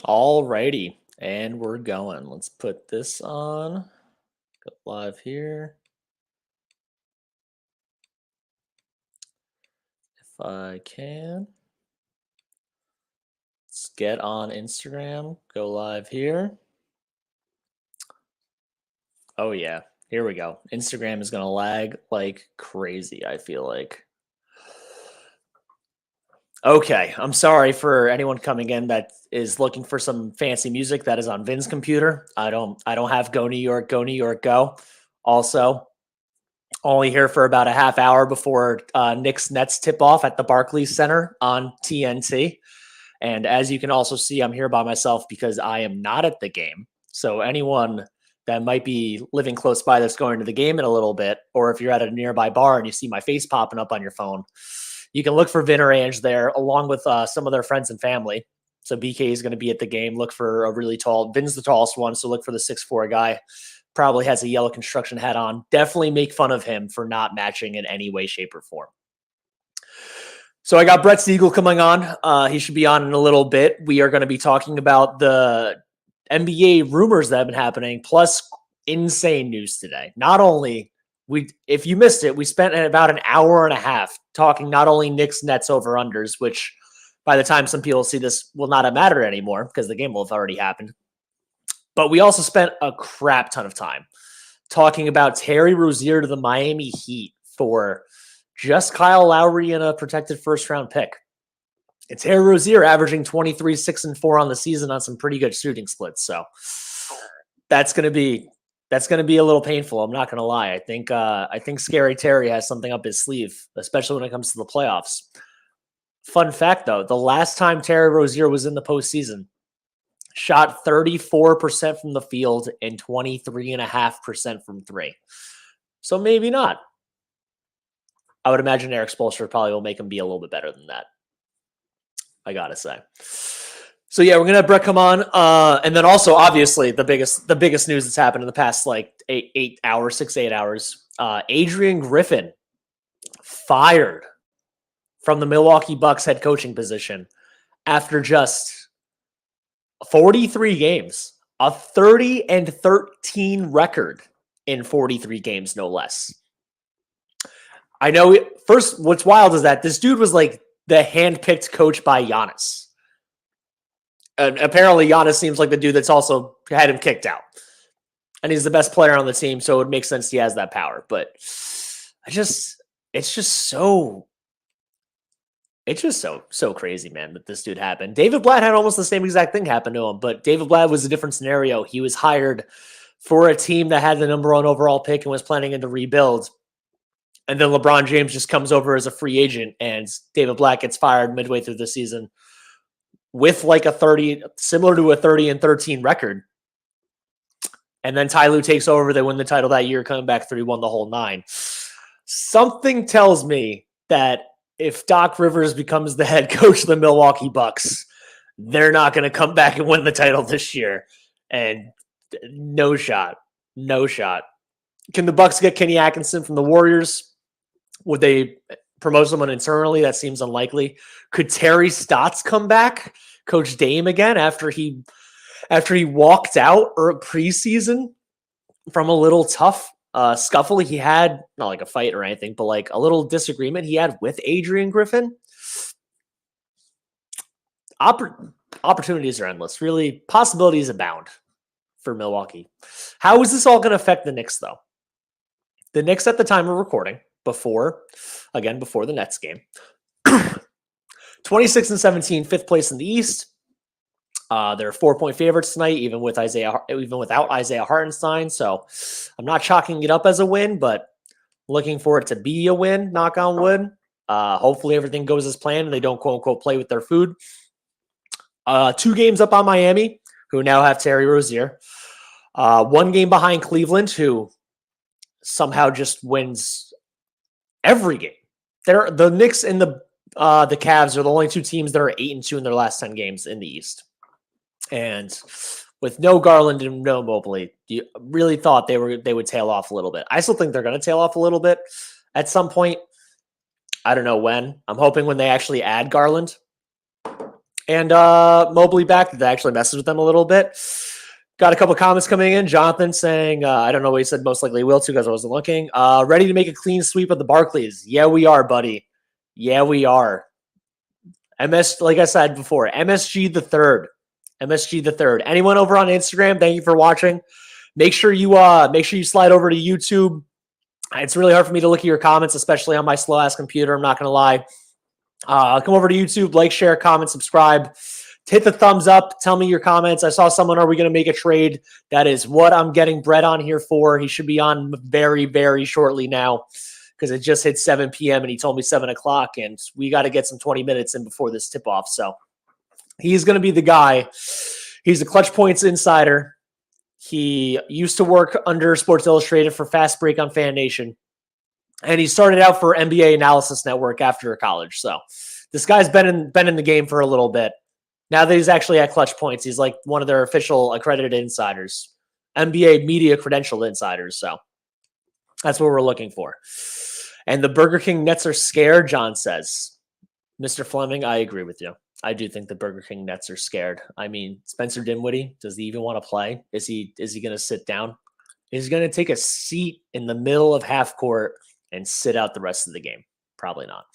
All righty, and we're going. Let's put this on. Go live here. If I can. Let's get on Instagram. Go live here. Oh, yeah. Here we go. Instagram is going to lag like crazy, I feel like. Okay, I'm sorry for anyone coming in that is looking for some fancy music that is on Vin's computer. I don't have Go New York, Go New York, Go. Also, only here for about a half hour before Knicks Nets tip off at the Barclays Center on TNT. And as you can also see, I'm here by myself because I am not at the game. So anyone that might be living close by that's going to the game in a little bit, or if you're at a nearby bar and you see my face popping up on your phone, you can look for Vin or Ange there along with some of their friends and family. So BK is going to be at the game. Look for a really tall, Vin's the tallest one, so look for the 6'4" guy. Probably has a yellow construction hat on. Definitely make fun of him for not matching in any way, shape, or form. So I got Brett Siegel coming on. He should be on in a little bit. We are going to be talking about the NBA rumors that have been happening, plus insane news today. Not only if you missed it, we spent about an hour and a half talking not only Knicks, Nets over-unders, which by the time some people see this will not have mattered anymore because the game will have already happened. But we also spent a crap ton of time talking about Terry Rozier to the Miami Heat for just Kyle Lowry and a protected first-round pick. It's Terry Rozier averaging 23, 6, and 4 on the season on some pretty good shooting splits. So that's going to be a little painful. I'm not going to lie. I think Scary Terry has something up his sleeve, especially when it comes to the playoffs. Fun fact, though, the last time Terry Rozier was in the postseason, shot 34% from the field and 23.5% from three. So maybe not. I would imagine Eric Spoelstra probably will make him be a little bit better than that. I gotta say. So yeah, we're gonna have Brett come on, and then also obviously the biggest news that's happened in the past like 8 hours, 6 to 8 hours. Adrian Griffin fired from the Milwaukee Bucks head coaching position after just 43 games, a 30-13 record in 43 games, no less. I know. First, what's wild is that this dude was like the handpicked coach by Giannis. And apparently Giannis seems like the dude that's also had him kicked out. And he's the best player on the team, so it makes sense he has that power. But it's just so crazy, man, that this dude happened. David Blatt had almost the same exact thing happen to him, but David Blatt was a different scenario. He was hired for a team that had the #1 overall pick and was planning to rebuild. And then LeBron James just comes over as a free agent, and David Blatt gets fired midway through the season with like similar to a 30-13 record. And then Ty Lue takes over. They win the title that year, coming back 3-1 the whole 9. Something tells me that if Doc Rivers becomes the head coach of the Milwaukee Bucks, they're not going to come back and win the title this year. And no shot. Can the Bucks get Kenny Atkinson from the Warriors? Would they promote someone internally? That seems unlikely. Could Terry Stotts come back, coach Dame again after he walked out or preseason from a little tough scuffle he had, not like a fight or anything, but like a little disagreement he had with Adrian Griffin? Opportunities are endless. Really, possibilities abound for Milwaukee. How is this all going to affect the Knicks, though? The Knicks at the time of recording, before the Nets game, 26-17, 5th place in the East. They're 4-point favorites tonight, even without Isaiah Hartenstein. So I'm not chalking it up as a win, but looking for it to be a win, knock on wood. Hopefully everything goes as planned and they don't quote unquote play with their food. 2 games up on Miami, who now have Terry Rozier. 1 game behind Cleveland, who somehow just wins every game. The Knicks and the Cavs are the only 2 teams that are 8-2 in their last 10 games in the East. And with no Garland and no Mobley, you really thought they would tail off a little bit. I still think they're going to tail off a little bit at some point. I don't know when. I'm hoping when they actually add Garland. And Mobley back. That actually messes with them a little bit. Got a couple comments coming in. Jonathan saying, I don't know what he said, most likely will too because I wasn't looking. Ready to make a clean sweep of the Barclays. Yeah, we are, buddy. Yeah, we are. Like I said before, MSG the third. MSG the third. Anyone over on Instagram, thank you for watching. Make sure you slide over to YouTube. It's really hard for me to look at your comments, especially on my slow ass computer. I'm not gonna lie. Come over to YouTube, like, share, comment, subscribe. Hit the thumbs up. Tell me your comments. I saw someone, are we going to make a trade? That is what I'm getting Brett on here for. He should be on very, very shortly now because it just hit 7 p.m. and he told me 7 o'clock, and we got to get some 20 minutes in before this tip-off. So he's going to be the guy. He's a ClutchPoints insider. He used to work under Sports Illustrated for Fast Break on Fan Nation. And he started out for NBA Analysis Network after college. So this guy's been in the game for a little bit. Now that he's actually at ClutchPoints, he's like one of their official accredited insiders, NBA media credentialed insiders. So that's what we're looking for. And the Burger King Nets are scared, John says. Mr. Fleming, I agree with you. I do think the Burger King Nets are scared. I mean, Spencer Dinwiddie, does he even want to play? Is he going to sit down? He's going to take a seat in the middle of half court and sit out the rest of the game? Probably not.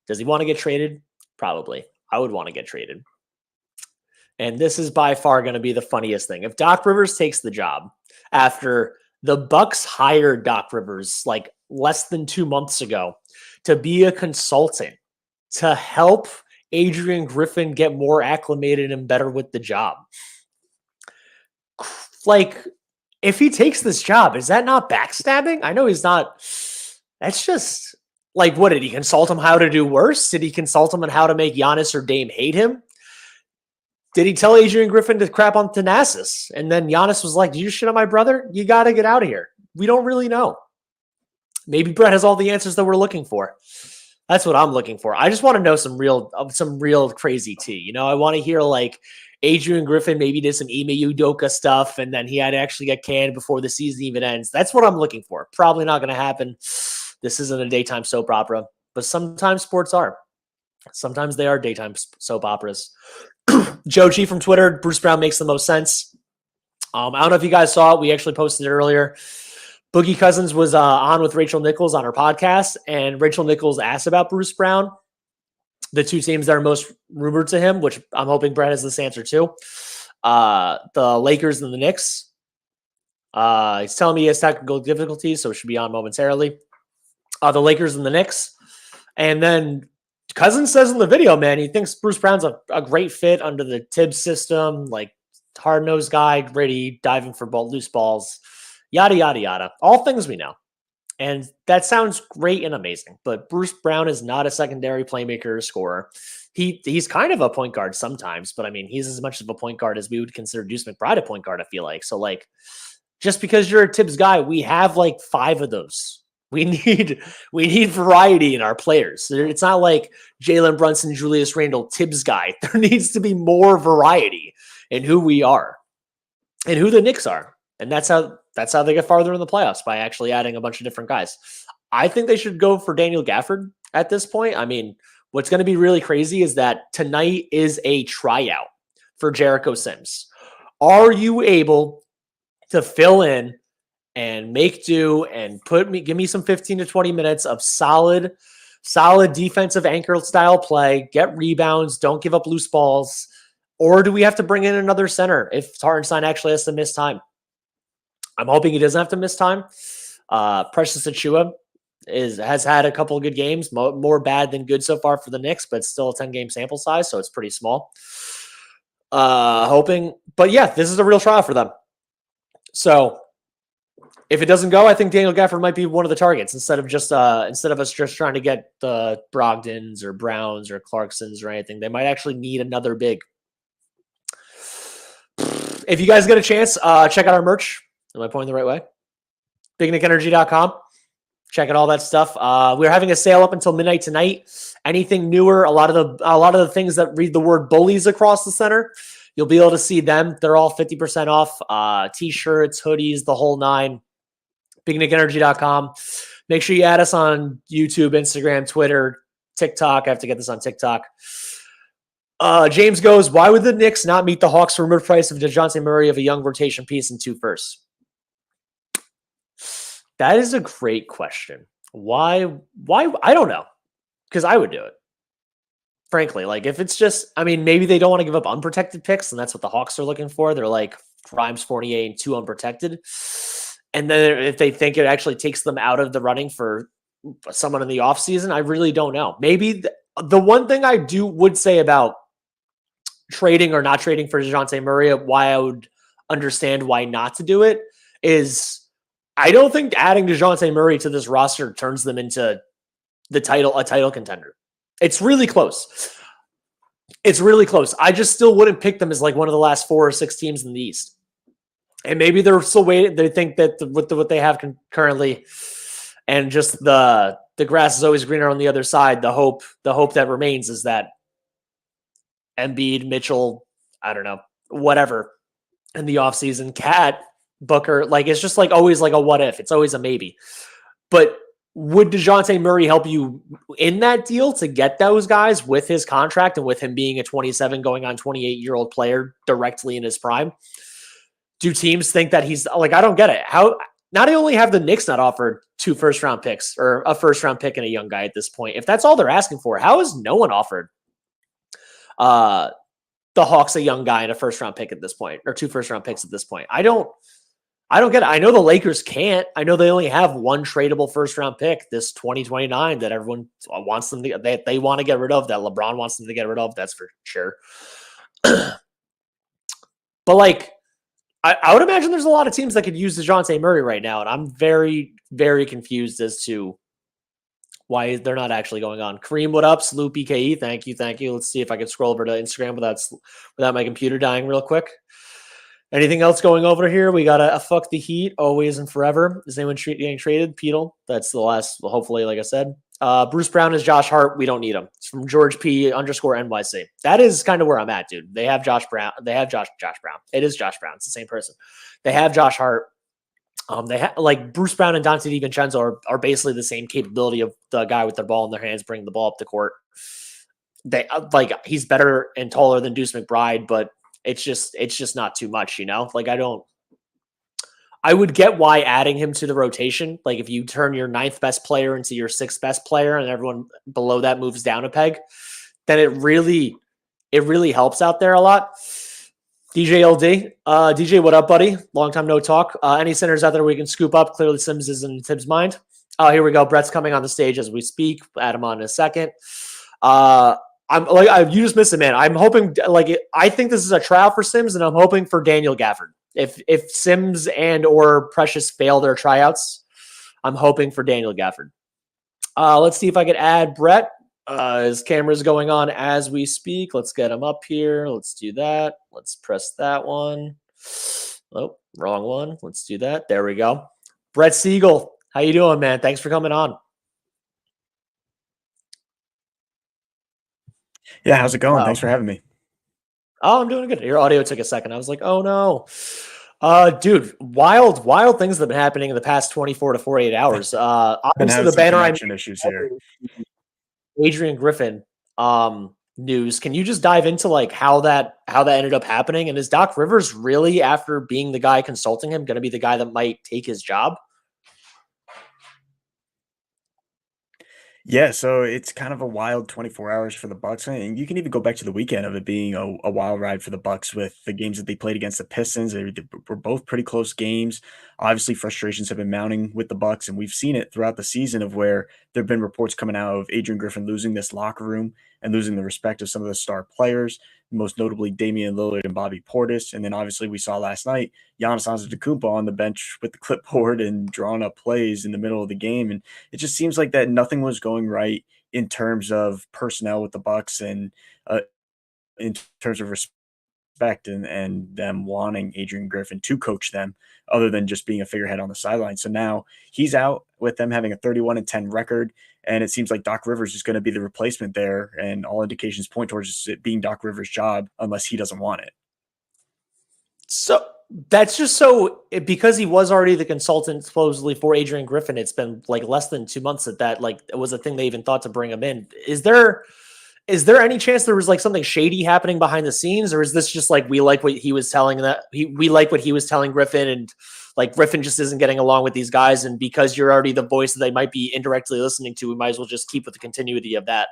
Does he want to get traded? Probably. I would want to get traded. And this is by far going to be the funniest thing. If Doc Rivers takes the job after the Bucks hired Doc Rivers like less than 2 months ago to be a consultant to help Adrian Griffin get more acclimated and better with the job. Like, if he takes this job, is that not backstabbing? I know he's not. That's just like, what did he consult him how to do worse? Did he consult him on how to make Giannis or Dame hate him? Did he tell Adrian Griffin to crap on Thanasis? And then Giannis was like, "Did you shit on my brother? You got to get out of here." We don't really know. Maybe Brett has all the answers that we're looking for. That's what I'm looking for. I just want to know some real crazy tea. You know, I want to hear like Adrian Griffin maybe did some Ime Udoka stuff, and then he had to actually get canned before the season even ends. That's what I'm looking for. Probably not going to happen. This isn't a daytime soap opera, but sometimes sports are. Sometimes they are daytime soap operas. Joe G from Twitter, Bruce Brown makes the most sense. I don't know if you guys saw it. We actually posted it earlier. Boogie Cousins was on with Rachel Nichols on her podcast, and Rachel Nichols asked about Bruce Brown, the two teams that are most rumored to him, which I'm hoping Brett has this answer too. The Lakers and the Knicks. He's telling me he has technical difficulties, so it should be on momentarily. The Lakers and the Knicks. And then Cousins says in the video, man, he thinks Bruce Brown's a great fit under the Tibbs system, like hard-nosed guy, ready, diving for loose balls, yada, yada, yada. All things we know. And that sounds great and amazing, but Bruce Brown is not a secondary playmaker or scorer. He's kind of a point guard sometimes, but I mean, he's as much of a point guard as we would consider Deuce McBride a point guard, I feel like. So, like, just because you're a Tibbs guy, we have like 5 of those. We need variety in our players. It's not like Jalen Brunson, Julius Randle, Tibbs guy. There needs to be more variety in who we are and who the Knicks are. And that's how they get farther in the playoffs, by actually adding a bunch of different guys. I think they should go for Daniel Gafford at this point. I mean, what's going to be really crazy is that tonight is a tryout for Jericho Sims. Are you able to fill in and make do and give me some 15 to 20 minutes of solid defensive anchor style play, get rebounds, don't give up loose balls? Or do we have to bring in another center if Hartenstein actually has to miss time? I'm hoping he doesn't have to miss time. Precious Achiuwa has had a couple of good games, more bad than good so far for the Knicks, but still a 10-game sample size, so it's pretty small. Hoping, but yeah, this is a real trial for them. So if it doesn't go, I think Daniel Gafford might be one of the targets instead of us just trying to get the Brogdons or Browns or Clarksons or anything. They might actually need another big. If you guys get a chance, check out our merch. Am I pointing the right way? BigNickEnergy.com. Check out all that stuff. We're having a sale up until midnight tonight. Anything newer, a lot of the things that read the word bullies across the center, you'll be able to see them. They're all 50% off. T-shirts, hoodies, the whole nine. BigNickEnergy.com. Make sure you add us on YouTube, Instagram, Twitter, TikTok. I have to get this on TikTok. James goes, why would the Knicks not meet the Hawks' rumored price of DeJounte Murray of a young rotation piece and 2 firsts? That is a great question. Why? I don't know. Because I would do it. Frankly, like if it's just, I mean, maybe they don't want to give up unprotected picks, and that's what the Hawks are looking for. They're like Grimes 48 and 2 unprotected. And then if they think it actually takes them out of the running for someone in the offseason, I really don't know. Maybe the one thing I would say about trading or not trading for DeJounte Murray, why I would understand why not to do it, is I don't think adding DeJounte Murray to this roster turns them into a title contender. It's really close. It's really close. I just still wouldn't pick them as like one of the last 4 or 6 teams in the East. And maybe they're still waiting. They think that with what they have currently, and just the grass is always greener on the other side. The hope that remains is that Embiid, Mitchell, I don't know, whatever, in the offseason, Cat, Booker, like it's just like always like a what if. It's always a maybe. But would DeJounte Murray help you in that deal to get those guys with his contract and with him being a 27 going on 28-year-old player directly in his prime? Do teams think that he's like, I don't get it. How not only have the Knicks not offered 2 first-round picks or a first-round pick and a young guy at this point, if that's all they're asking for, how has no one offered the Hawks a young guy and a first-round pick at this point, or 2 first-round picks at this point? I don't get it. I know the Lakers can't. I know they only have 1 tradable first-round pick, this 2029, that everyone wants them to they want to get rid of, that LeBron wants them to get rid of. That's for sure. But like, I would imagine there's a lot of teams that could use DeJounte Murray right now, and I'm very, very confused as to why they're not actually going on. Kareem, what up? Salute BKE. Thank you. Let's see if I can scroll over to Instagram without my computer dying real quick. Anything else going over here? We got a fuck the Heat, always and forever. Is anyone getting traded? Peedle. That's the last, well, hopefully, like I said. Bruce Brown is Josh Hart. We don't need him. It's from George P _NYC. That is kind of where I'm at, dude. They have Josh Brown. They have Josh Brown. It is Josh Brown. It's the same person. They have Josh Hart. They have like Bruce Brown and Dante DiVincenzo are basically the same capability of the guy with the ball in their hands, bringing the ball up the court. They like he's better and taller than Deuce McBride, but it's just not too much, you know? Like I would get why adding him to the rotation. Like if you turn your 9th best player into your 6th best player and everyone below that moves down a peg, then it really helps out there a lot. DJ LD. DJ, what up, buddy? Long time no talk. Any centers out there we can scoop up? Clearly Sims is in Tibbs' mind. Oh, here we go. Brett's coming on the stage as we speak. Add him on in a second. I'm like, you just missed it, man. I'm hoping, I think this is a trial for Sims, and I'm hoping for Daniel Gafford. If Sims and or Precious fail their tryouts, I'm hoping for Daniel Gafford. Let's see if I could add Brett. His camera's going on as we speak. Let's get him up here. Let's do that. Let's press that one. Oh, wrong one. Let's do that. There we go. Brett Siegel, how you doing, man? Thanks for coming on. Yeah, how's it going? Thanks for having me. Oh, I'm doing good. Your audio took a second. I was like, oh no. Dude, wild things that have been happening in the past 24 to 48 hours. Obviously the banner I mentioned issues here. Adrian Griffin news. Can you just dive into like how that ended up happening? And is Doc Rivers really, after being the guy consulting him, going to be the guy that might take his job? Yeah, so it's kind of a wild 24 hours for the Bucks, and you can even go back to the weekend of it being a wild ride for the Bucks with the games that they played against the Pistons. They were both pretty close games. Obviously, frustrations have been mounting with the Bucks, and we've seen it throughout the season of where there have been reports coming out of Adrian Griffin losing this locker room and losing the respect of some of the star players, most notably Damian Lillard and Bobby Portis. And then obviously we saw last night Giannis Antetokounmpo on the bench with the clipboard and drawing up plays in the middle of the game. And it just seems like that nothing was going right in terms of personnel with the Bucks and in terms of respect and them wanting Adrian Griffin to coach them other than just being a figurehead on the sideline. So now he's out with them having a 31-10 record. And it seems like Doc Rivers is going to be the replacement there. And all indications point towards it being Doc Rivers' job unless he doesn't want it. So that's just so because he was already the consultant supposedly for Adrian Griffin. It's been like less than 2 months that like it was a thing they even thought to bring him in. Is there is there any chance there was like something shady happening behind the scenes, or is this just like we like what he was telling we like what he was telling Griffin, and like Griffin just isn't getting along with these guys, and because you're already the voice that they might be indirectly listening to, we might as well just keep with the continuity of that.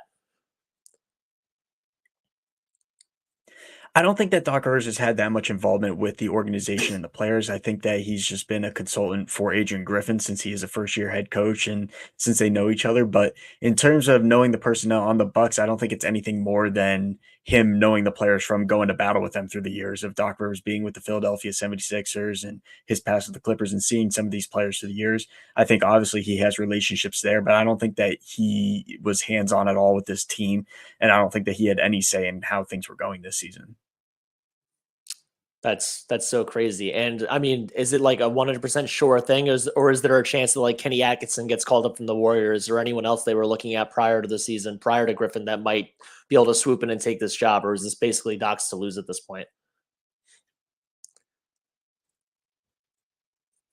I don't think that Doc Rivers has had that much involvement with the organization and the players. I think that he's just been a consultant for Adrian Griffin since he is a first year head coach and since they know each other. But in terms of knowing the personnel on the Bucks, I don't think it's anything more than him knowing the players from going to battle with them through the years of Doc Rivers being with the Philadelphia 76ers and his past with the Clippers and seeing some of these players through the years. I think obviously he has relationships there, but I don't think that he was hands on at all with this team. And I don't think that he had any say in how things were going this season. That's so crazy. And I mean, is it like a 100% sure thing, or is there a chance that like Kenny Atkinson gets called up from the Warriors, or anyone else they were looking at prior to the season, prior to Griffin, that might be able to swoop in and take this job, or is this basically Doc's to lose at this point?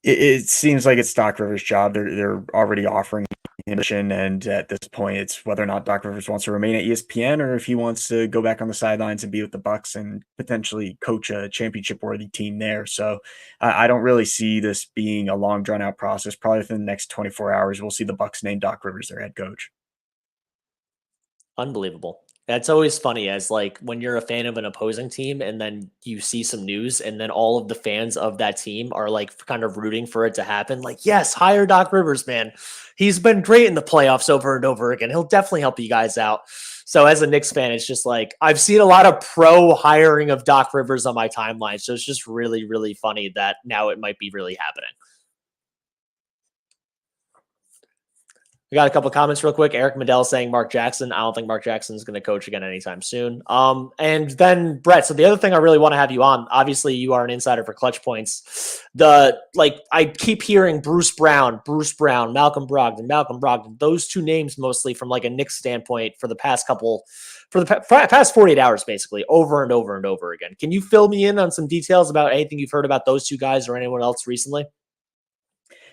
It seems like it's Doc Rivers' job. They're already offering him, and at this point, it's whether or not Doc Rivers wants to remain at ESPN or if he wants to go back on the sidelines and be with the Bucks and potentially coach a championship-worthy team there. So I don't really see this being a long, drawn-out process. Probably within the next 24 hours, we'll see the Bucks name Doc Rivers their head coach. Unbelievable. That's always funny, as like when you're a fan of an opposing team and then you see some news and then all of the fans of that team are like kind of rooting for it to happen. Like, yes, hire Doc Rivers, man. He's been great in the playoffs over and over again. He'll definitely help you guys out. So as a Knicks fan, it's just like I've seen a lot of pro hiring of Doc Rivers on my timeline. So it's just really, really funny that now it might be really happening. We got a couple of comments real quick. Eric Medell saying Mark Jackson. I don't think Mark Jackson is going to coach again anytime soon. And then Brett. So the other thing I really want to have you on, obviously you are an insider for ClutchPoints. I keep hearing Bruce Brown, Malcolm Brogdon, those two names mostly from like a Knicks standpoint for the past 48 hours, basically over and over and over again. Can you fill me in on some details about anything you've heard about those two guys or anyone else recently?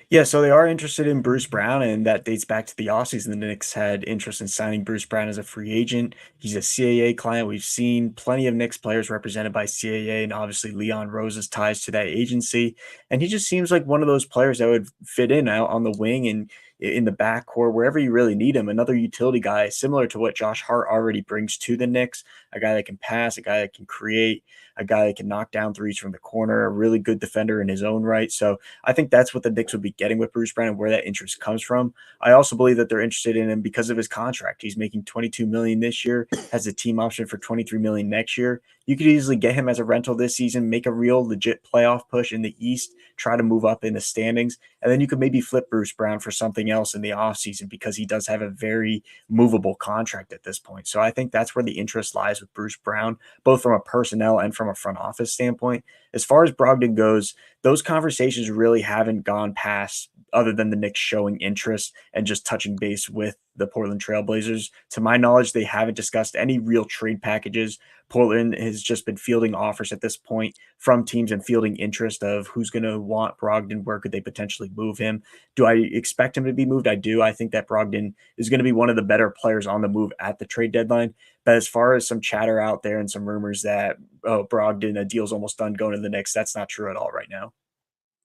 Yeah, so they are interested in Bruce Brown, and that dates back to the offseason. The Knicks had interest in signing Bruce Brown as a free agent. He's a CAA client. We've seen plenty of Knicks players represented by CAA, and obviously Leon Rose's ties to that agency. And he just seems like one of those players that would fit in out on the wing and in the backcourt, wherever you really need him. Another utility guy, similar to what Josh Hart already brings to the Knicks, a guy that can pass, a guy that can create, a guy that can knock down threes from the corner, a really good defender in his own right. So I think that's what the Knicks would be getting with Bruce Brown and where that interest comes from. I also believe that they're interested in him because of his contract. He's making $22 million this year, has a team option for $23 million next year. You could easily get him as a rental this season, make a real legit playoff push in the East, try to move up in the standings, and then you could maybe flip Bruce Brown for something else in the offseason because he does have a very movable contract at this point. So I think that's where the interest lies with Bruce Brown, both from a personnel and from a front office standpoint. As far as Brogdon goes, those conversations really haven't gone past, other than the Knicks showing interest and just touching base with the Portland Trail Blazers. To my knowledge, they haven't discussed any real trade packages. Portland has just been fielding offers at this point from teams and fielding interest of who's going to want Brogdon, where could they potentially move him. Do I expect him to be moved? I do. I think that Brogdon is going to be one of the better players on the move at the trade deadline. But as far as some chatter out there and some rumors that, oh, Brogdon, a deal's almost done going to the Knicks, that's not true at all right now.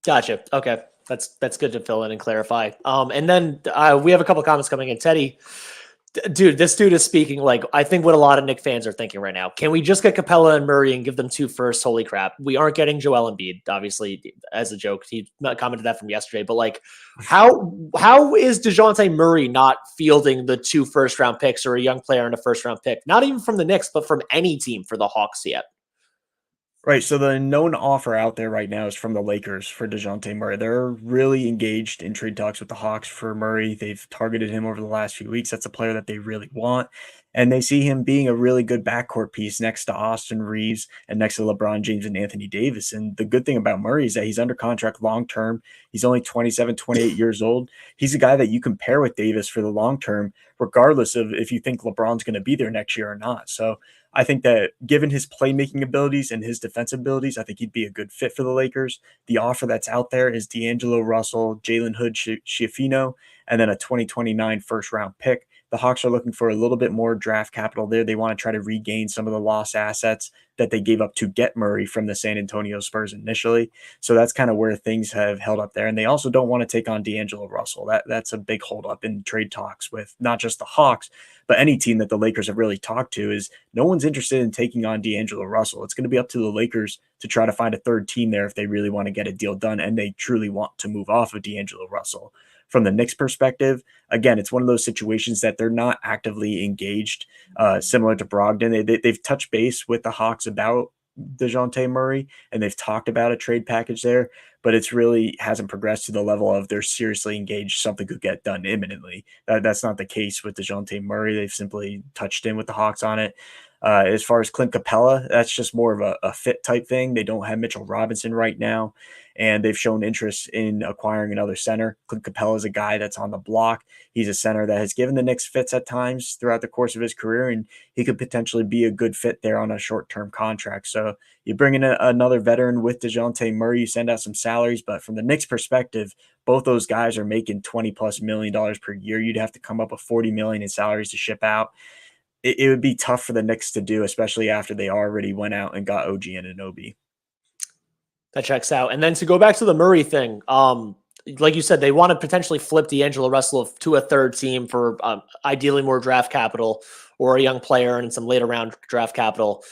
Gotcha. Okay. That's good to fill in and clarify. And then we have a couple comments coming in. Teddy, dude, this dude is speaking like I think what a lot of Knick fans are thinking right now. Can we just get Capella and Murray and give them two firsts? Holy crap. We aren't getting Joel Embiid, obviously, as a joke. He not commented that from yesterday, but like how is DeJounte Murray not fielding the 2 first-round picks or a young player and a first-round pick? Not even from the Knicks, but from any team for the Hawks yet. Right, so the known offer out there right now is from the Lakers for DeJounte Murray. They're really engaged in trade talks with the Hawks for Murray. They've targeted him over the last few weeks. That's a player that they really want. And they see him being a really good backcourt piece next to Austin Reeves and next to LeBron James and Anthony Davis. And the good thing about Murray is that he's under contract long-term. He's only 27, 28 years old. He's a guy that you can pair with Davis for the long term, regardless of if you think LeBron's going to be there next year or not. So I think that given his playmaking abilities and his defensive abilities, I think he'd be a good fit for the Lakers. The offer that's out there is D'Angelo Russell, Jalen Hood Schiaffino, and then a 2029 first-round pick. the Hawks are looking for a little bit more draft capital there. They want to try to regain some of the lost assets that they gave up to get Murray from the San Antonio Spurs initially. So that's kind of where things have held up there. And they also don't want to take on D'Angelo Russell. That's a big holdup in trade talks with not just the Hawks, but any team that the Lakers have really talked to. Is no one's interested in taking on D'Angelo Russell. It's going to be up to the Lakers to try to find a third team there if they really want to get a deal done and they truly want to move off of D'Angelo Russell. From the Knicks perspective, again, it's one of those situations that they're not actively engaged, similar to Brogdon. They've touched base with the Hawks about DeJounte Murray, and they've talked about a trade package there, but it's really hasn't progressed to the level of they're seriously engaged, something could get done imminently. That's not the case with DeJounte Murray. They've simply touched in with the Hawks on it. As far as Clint Capella, that's just more of a fit type thing. They don't have Mitchell Robinson right now, and they've shown interest in acquiring another center. Clint Capella is a guy that's on the block. He's a center that has given the Knicks fits at times throughout the course of his career, and he could potentially be a good fit there on a short-term contract. So you bring in another veteran with DeJounte Murray, you send out some salaries, but from the Knicks perspective, both those guys are making $20+ million per year. You'd have to come up with $40 million in salaries to ship out. It would be tough for the Knicks to do, especially after they already went out and got OG Anunoby. That checks out. And then to go back to the Murray thing, like you said, they want to potentially flip D'Angelo Russell to a third team for ideally more draft capital or a young player and some later round draft capital.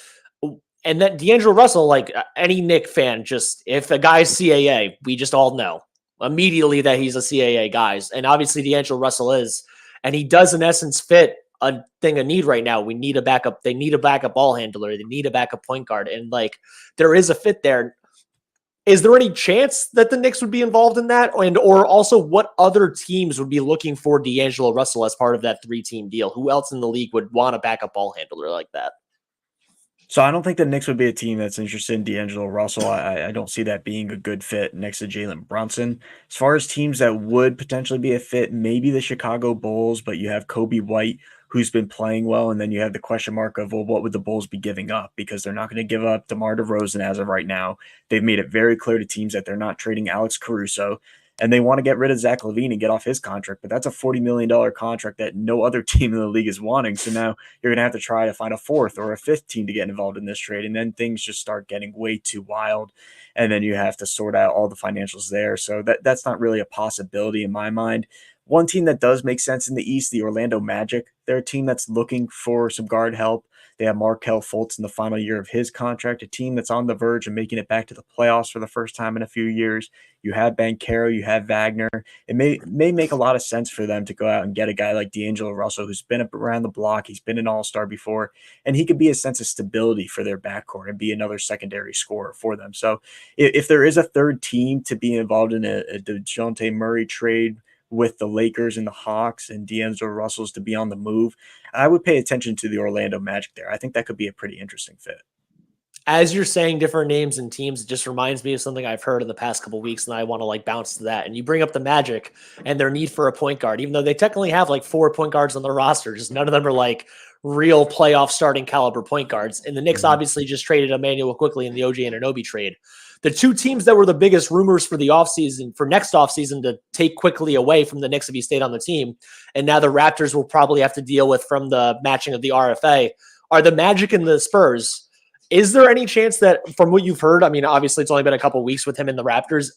And then D'Angelo Russell, like any Knick fan, just if a guy's CAA, we just all know immediately that he's a CAA guy. And obviously D'Angelo Russell is, and he does in essence fit a thing of need right now. We need a backup. They need a backup ball handler. They need a backup point guard. And like, there is a fit there. Is there any chance that the Knicks would be involved in that? And, or also what other teams would be looking for D'Angelo Russell as part of that 3-team deal? Who else in the league would want a backup ball handler like that? So I don't think the Knicks would be a team that's interested in D'Angelo Russell. I don't see that being a good fit next to Jalen Brunson. As far as teams that would potentially be a fit, maybe the Chicago Bulls, but you have Kobe White, who's been playing well, and then you have the question mark of, well, what would the Bulls be giving up? Because they're not going to give up DeMar DeRozan as of right now. They've made it very clear to teams that they're not trading Alex Caruso, and they want to get rid of Zach LaVine and get off his contract, but that's a $40 million contract that no other team in the league is wanting. So now you're going to have to try to find a fourth or a fifth team to get involved in this trade, and then things just start getting way too wild, and then you have to sort out all the financials there. So that's not really a possibility in my mind. One team that does make sense in the East, the Orlando Magic. They're a team that's looking for some guard help. They have Markelle Fultz in the final year of his contract, a team that's on the verge of making it back to the playoffs for the first time in a few years. You have Banchero, you have Wagner. It may make a lot of sense for them to go out and get a guy like D'Angelo Russell, who's been up around the block. He's been an all-star before, and he could be a sense of stability for their backcourt and be another secondary scorer for them. So if there is a third team to be involved in a DeJounte Murray trade with the Lakers and the Hawks and D'Angelo Russell's to be on the move, I would pay attention to the Orlando Magic there. I think that could be a pretty interesting fit. As you're saying different names and teams, it just reminds me of something I've heard in the past couple of weeks, and I want to like bounce to that. And you bring up the Magic and their need for a point guard, even though they technically have like 4 point guards on their roster, just none of them are like real playoff starting caliber point guards. And the Knicks obviously just traded Emmanuel quickly in the OG Anunoby trade. The 2 teams that were the biggest rumors for the offseason, for next offseason to take quickly away from the Knicks if he stayed on the team, and now the Raptors will probably have to deal with from the matching of the RFA, are the Magic and the Spurs. Is there any chance that, from what you've heard, I mean, obviously it's only been a couple of weeks with him in the Raptors,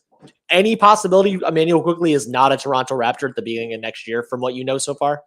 any possibility Emmanuel quickly is not a Toronto Raptor at the beginning of next year from what you know so far?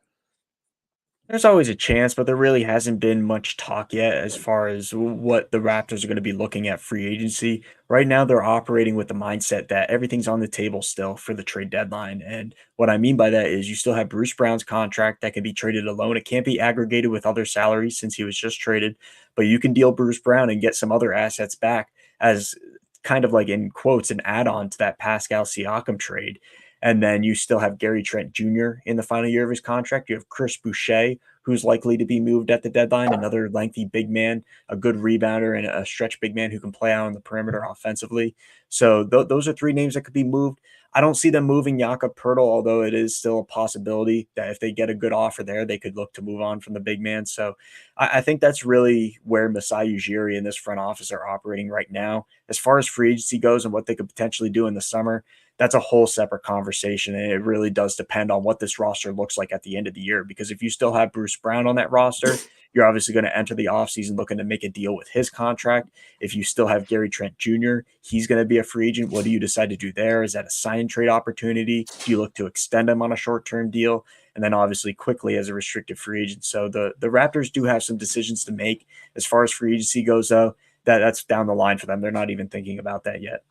There's always a chance, but there really hasn't been much talk yet as far as what the Raptors are going to be looking at free agency. Right now, they're operating with the mindset that everything's on the table still for the trade deadline. And what I mean by that is you still have Bruce Brown's contract that can be traded alone. It can't be aggregated with other salaries since he was just traded, but you can deal Bruce Brown and get some other assets back as kind of like, in quotes, an add-on to that Pascal Siakam trade. And then you still have Gary Trent Jr. in the final year of his contract. You have Chris Boucher, who's likely to be moved at the deadline, another lengthy big man, a good rebounder, and a stretch big man who can play out on the perimeter offensively. So those are three names that could be moved. I don't see them moving Jakob Poeltl, although it is still a possibility that if they get a good offer there, they could look to move on from the big man. So I think that's really where Masai Ujiri and this front office are operating right now. As far as free agency goes and what they could potentially do in the summer, that's a whole separate conversation. And it really does depend on what this roster looks like at the end of the year. Because if you still have Bruce Brown on that roster, you're obviously going to enter the offseason looking to make a deal with his contract. If you still have Gary Trent Jr., he's going to be a free agent. What do you decide to do there? Is that a sign and trade opportunity? Do you look to extend him on a short-term deal? And then obviously quickly as a restricted free agent. So the Raptors do have some decisions to make. As far as free agency goes, though, that's down the line for them. They're not even thinking about that yet.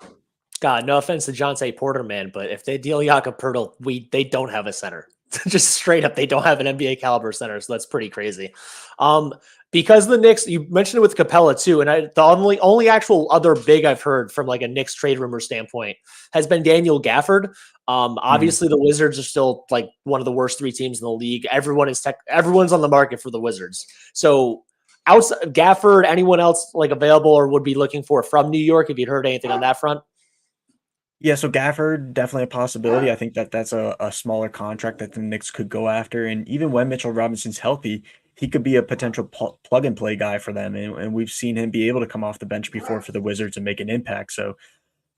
God, no offense to Jonte Porter, man, but if they deal Jakob Poeltl, they don't have a center. Just straight up, they don't have an NBA caliber center, so that's pretty crazy. Because the Knicks, you mentioned it with Capella too, and the only actual other big I've heard from like a Knicks trade rumor standpoint has been Daniel Gafford. Obviously the Wizards are still like one of the worst three teams in the league. Everyone's on the market for the Wizards. So outside Gafford, anyone else like available or would be looking for from New York? If you'd heard anything on that front? Yeah, so Gafford, definitely a possibility. I think that's a smaller contract that the Knicks could go after. And even when Mitchell Robinson's healthy, he could be a potential plug and play guy for them. And we've seen him be able to come off the bench before for the Wizards and make an impact. So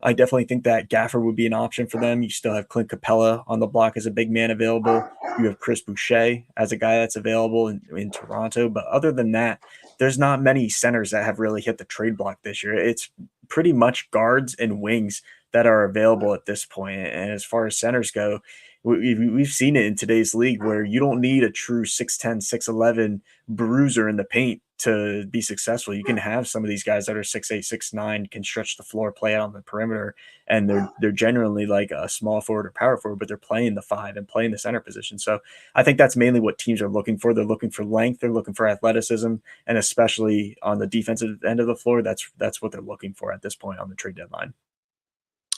I definitely think that Gafford would be an option for them. You still have Clint Capella on the block as a big man available. You have Chris Boucher as a guy that's available in Toronto. But other than that, there's not many centers that have really hit the trade block this year. It's pretty much guards and wings that are available at this point. And as far as centers go, we've seen it in today's league where you don't need a true 6'10, 6'11 bruiser in the paint to be successful. You can have some of these guys that are 6'8, 6'9, can stretch the floor, play out on the perimeter, and they're generally like a small forward or power forward, but they're playing the five and playing the center position. So I think that's mainly what teams are looking for. They're looking for length, they're looking for athleticism, and especially on the defensive end of the floor, that's what they're looking for at this point on the trade deadline.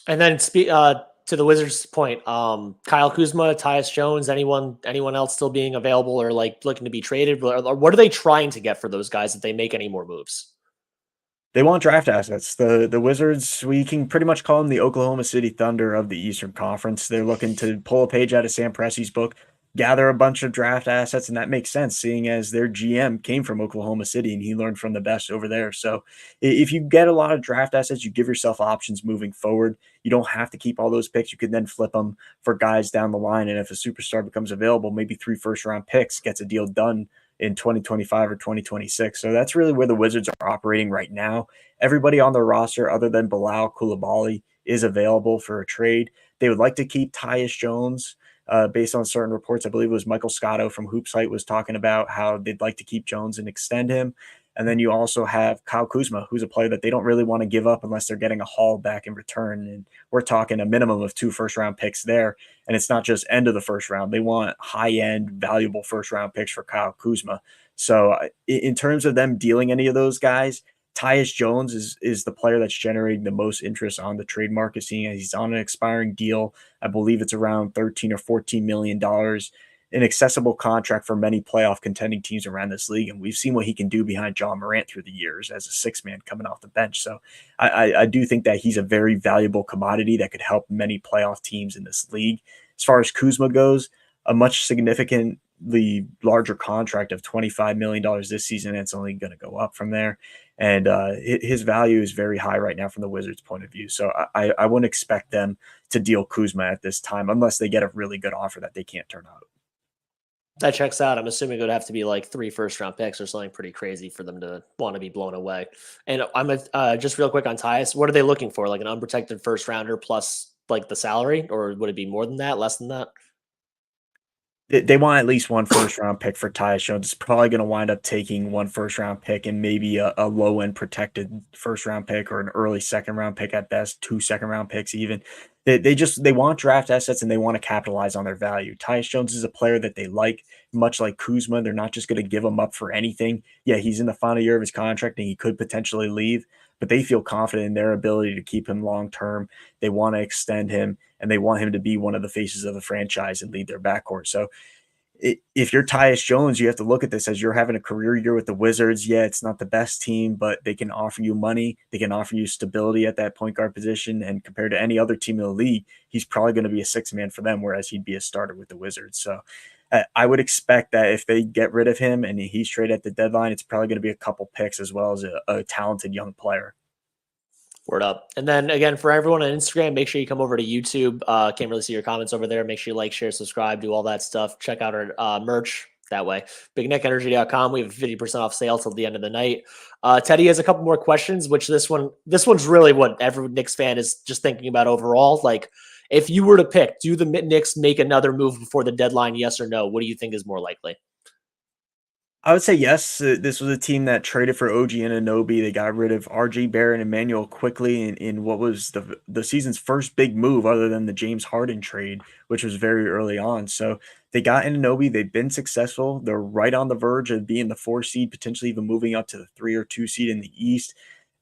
And then to the Wizards' point, Kyle Kuzma, Tyus Jones, anyone else still being available or like looking to be traded? Or what are they trying to get for those guys if they make any more moves? They want draft assets. The Wizards, we can pretty much call them the Oklahoma City Thunder of the Eastern Conference. They're looking to pull a page out of Sam Presti's book, gather a bunch of draft assets, and that makes sense, seeing as their GM came from Oklahoma City and he learned from the best over there. So if you get a lot of draft assets, you give yourself options moving forward. You don't have to keep all those picks. You can then flip them for guys down the line. And if a superstar becomes available, maybe 3 first-round picks, gets a deal done in 2025 or 2026. So that's really where the Wizards are operating right now. Everybody on the roster other than Bilal Coulibaly is available for a trade. They would like to keep Tyus Jones based on certain reports. I believe it was Michael Scotto from Hoopsite was talking about how they'd like to keep Jones and extend him. And then you also have Kyle Kuzma, who's a player that they don't really want to give up unless they're getting a haul back in return. And we're talking a minimum of 2 first-round picks there. And it's not just end of the first round. They want high-end, valuable first-round picks for Kyle Kuzma. So in terms of them dealing any of those guys, Tyus Jones is the player that's generating the most interest on the trade market, seeing as he's on an expiring deal. I believe it's around $13 or $14 million, an accessible contract for many playoff contending teams around this league. And we've seen what he can do behind John Morant through the years as a 6-man coming off the bench. So I do think that he's a very valuable commodity that could help many playoff teams in this league. As far as Kuzma goes, a much significantly larger contract of $25 million this season. And it's only going to go up from there. And his value is very high right now from the Wizards' point of view. So I wouldn't expect them to deal Kuzma at this time unless they get a really good offer that they can't turn out. That checks out. I'm assuming it would have to be like 3 first-round picks or something pretty crazy for them to want to be blown away. And just real quick on Tyus, what are they looking for? Like an unprotected first-rounder plus like the salary, or would it be more than that, less than that? They want at least 1 first-round pick for Tyus Jones. It's probably going to wind up taking 1 first-round pick and maybe a low-end protected first-round pick or an early second-round pick at best, 2 second-round picks even. They want draft assets and they want to capitalize on their value. Tyus Jones is a player that they like, much like Kuzma. They're not just going to give him up for anything. Yeah, he's in the final year of his contract and he could potentially leave, but they feel confident in their ability to keep him long-term. They want to extend him and they want him to be one of the faces of the franchise and lead their backcourt. So if you're Tyus Jones, you have to look at this as you're having a career year with the Wizards. Yeah, it's not the best team, but they can offer you money. They can offer you stability at that point guard position. And compared to any other team in the league, he's probably going to be a six man for them, whereas he'd be a starter with the Wizards. So I would expect that if they get rid of him and he's traded at the deadline, it's probably going to be a couple picks as well as a talented young player. Word up. And then again, for everyone on Instagram, make sure you come over to YouTube. Can't really see your comments over there. Make sure you like, share, subscribe, do all that stuff. Check out our merch that way. BigNickEnergy.com. We have 50% off sale till the end of the night. Teddy has a couple more questions, which this one's really what every Knicks fan is just thinking about overall. Like, if you were to pick, do the Knicks make another move before the deadline? Yes or no? What do you think is more likely? I would say yes. This was a team that traded for OG Anunoby. They got rid of RJ Barrett and Emmanuel quickly in what was the season's first big move other than the James Harden trade, which was very early on. So they got Anunoby. They've been successful. They're right on the verge of being the 4 seed, potentially even moving up to the 3 or 2 seed in the East.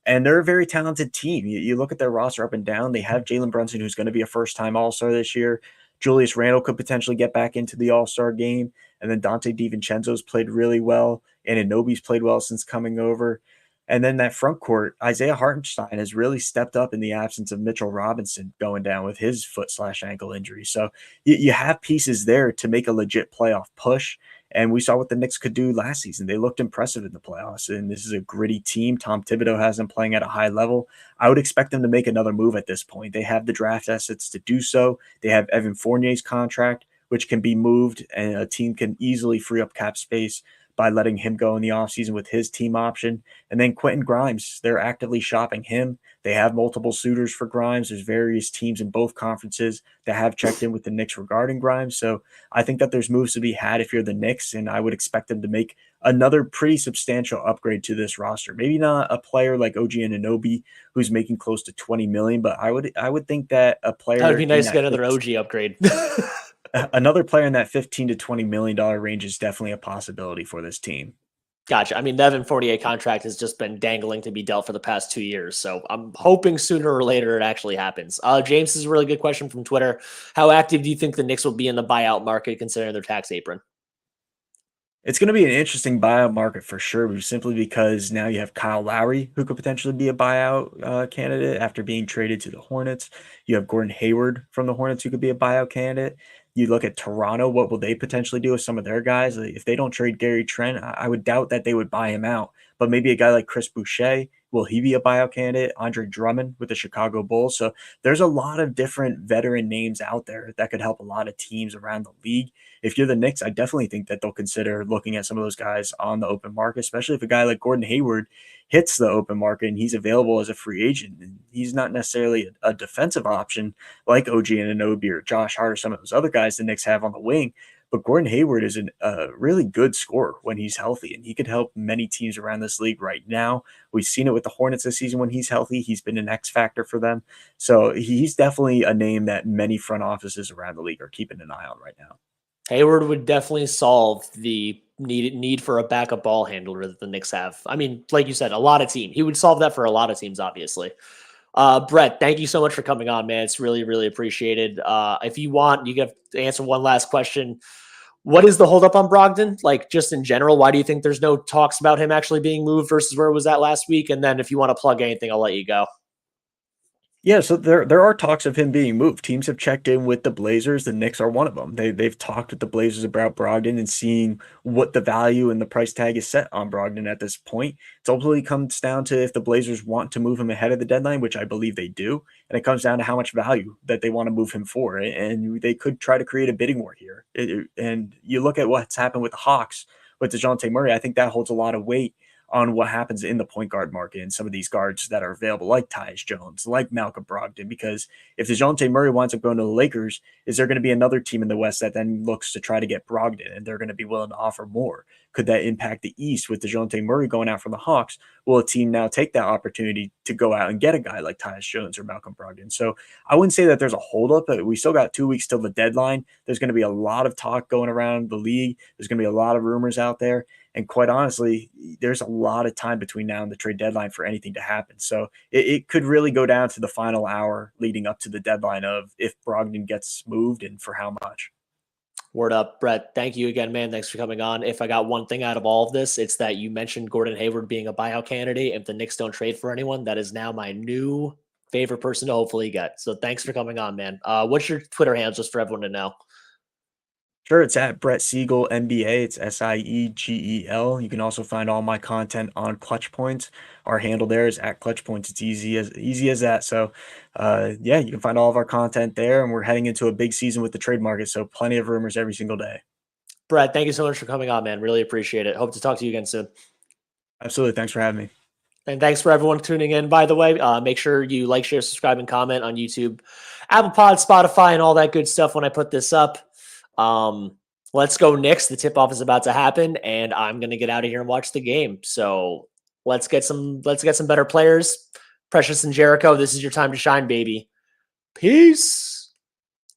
And they're a very talented team. You look at their roster up and down. They have Jalen Brunson, who's going to be a first-time All-Star this year. Julius Randle could potentially get back into the All-Star game. And then Dante DiVincenzo's played really well. And Anobi's played well since coming over. And then that front court, Isaiah Hartenstein has really stepped up in the absence of Mitchell Robinson going down with his foot/ankle injury. So you have pieces there to make a legit playoff push. And we saw what the Knicks could do last season. They looked impressive in the playoffs, and this is a gritty team. Tom Thibodeau has them playing at a high level. I would expect them to make another move at this point. They have the draft assets to do so. They have Evan Fournier's contract, which can be moved, and a team can easily free up cap space by letting him go in the offseason with his team option. And then Quentin Grimes, they're actively shopping him. They have multiple suitors for Grimes. There's various teams in both conferences that have checked in with the Knicks regarding Grimes. So I think that there's moves to be had if you're the Knicks, and I would expect them to make another pretty substantial upgrade to this roster. Maybe not a player like OG Anunoby, who's making close to 20 million, but I would think that a That would player be in nice to that get another OG upgrade. another player in that 15 to 20 million dollar range is definitely a possibility for this team. Gotcha. I mean, the Evan Fournier contract has just been dangling to be dealt for the past 2 years. So I'm hoping sooner or later it actually happens. James is a really good question from Twitter. How active do you think the Knicks will be in the buyout market considering their tax apron? It's going to be an interesting buyout market for sure, simply because now you have Kyle Lowry, who could potentially be a buyout candidate after being traded to the Hornets. You have Gordon Hayward from the Hornets, who could be a buyout candidate. You look at Toronto, what will they potentially do with some of their guys? If they don't trade Gary Trent, I would doubt that they would buy him out. But maybe a guy like Chris Boucher, will he be a buyout candidate? Andre Drummond with the Chicago Bulls. So there's a lot of different veteran names out there that could help a lot of teams around the league. If you're the Knicks, I definitely think that they'll consider looking at some of those guys on the open market, especially if a guy like Gordon Hayward hits the open market and he's available as a free agent. And he's not necessarily a defensive option like OG Anunoby or Josh Hart or some of those other guys the Knicks have on the wing. But Gordon Hayward is a really good scorer when he's healthy, and he could help many teams around this league right now. We've seen it with the Hornets this season when he's healthy. He's been an X factor for them. So he's definitely a name that many front offices around the league are keeping an eye on right now. Hayward would definitely solve the need for a backup ball handler that the Knicks have. I mean, like you said, a lot of teams. He would solve that for a lot of teams, obviously. Brett, thank you so much for coming on, man. It's really, really appreciated. If you want, you get to answer one last question. What is the holdup on Brogdon? Like, just in general, why do you think there's no talks about him actually being moved versus where it was at last week? And then if you want to plug anything, I'll let you go. Yeah, so there are talks of him being moved. Teams have checked in with the Blazers. The Knicks are one of them. They've talked with the Blazers about Brogdon and seeing what the value and the price tag is set on Brogdon at this point. It ultimately comes down to if the Blazers want to move him ahead of the deadline, which I believe they do, and it comes down to how much value that they want to move him for. And they could try to create a bidding war here. And you look at what's happened with the Hawks with DeJounte Murray. I think that holds a lot of weight on what happens in the point guard market and some of these guards that are available, like Tyus Jones, like Malcolm Brogdon. Because if DeJounte Murray winds up going to the Lakers, is there going to be another team in the West that then looks to try to get Brogdon and they're going to be willing to offer more? Could that impact the East with DeJounte Murray going out from the Hawks? Will a team now take that opportunity to go out and get a guy like Tyus Jones or Malcolm Brogdon? So I wouldn't say that there's a holdup, but we still got 2 weeks till the deadline. There's going to be a lot of talk going around the league. There's going to be a lot of rumors out there. And quite honestly, there's a lot of time between now and the trade deadline for anything to happen. So it could really go down to the final hour leading up to the deadline of if Brogdon gets moved and for how much. Word up, Brett. Thank you again, man. Thanks for coming on. If I got one thing out of all of this, it's that you mentioned Gordon Hayward being a buyout candidate. If the Knicks don't trade for anyone, that is now my new favorite person to hopefully get. So thanks for coming on, man. What's your Twitter handle just for everyone to know? Sure, it's at Brett Siegel NBA. It's Siegel. You can also find all my content on ClutchPoints. Our handle there is at ClutchPoints. It's easy as that. So, yeah, you can find all of our content there, and we're heading into a big season with the trade market. So, plenty of rumors every single day. Brett, thank you so much for coming on, man. Really appreciate it. Hope to talk to you again soon. Absolutely. Thanks for having me. And thanks for everyone tuning in, by the way. Make sure you like, share, subscribe, and comment on YouTube, Apple Pod, Spotify, and all that good stuff when I put this up. Let's go Knicks. The tip-off is about to happen, and I'm going to get out of here and watch the game. So let's get some better players. Precious and Jericho, this is your time to shine, baby. Peace.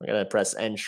I'm going to press end.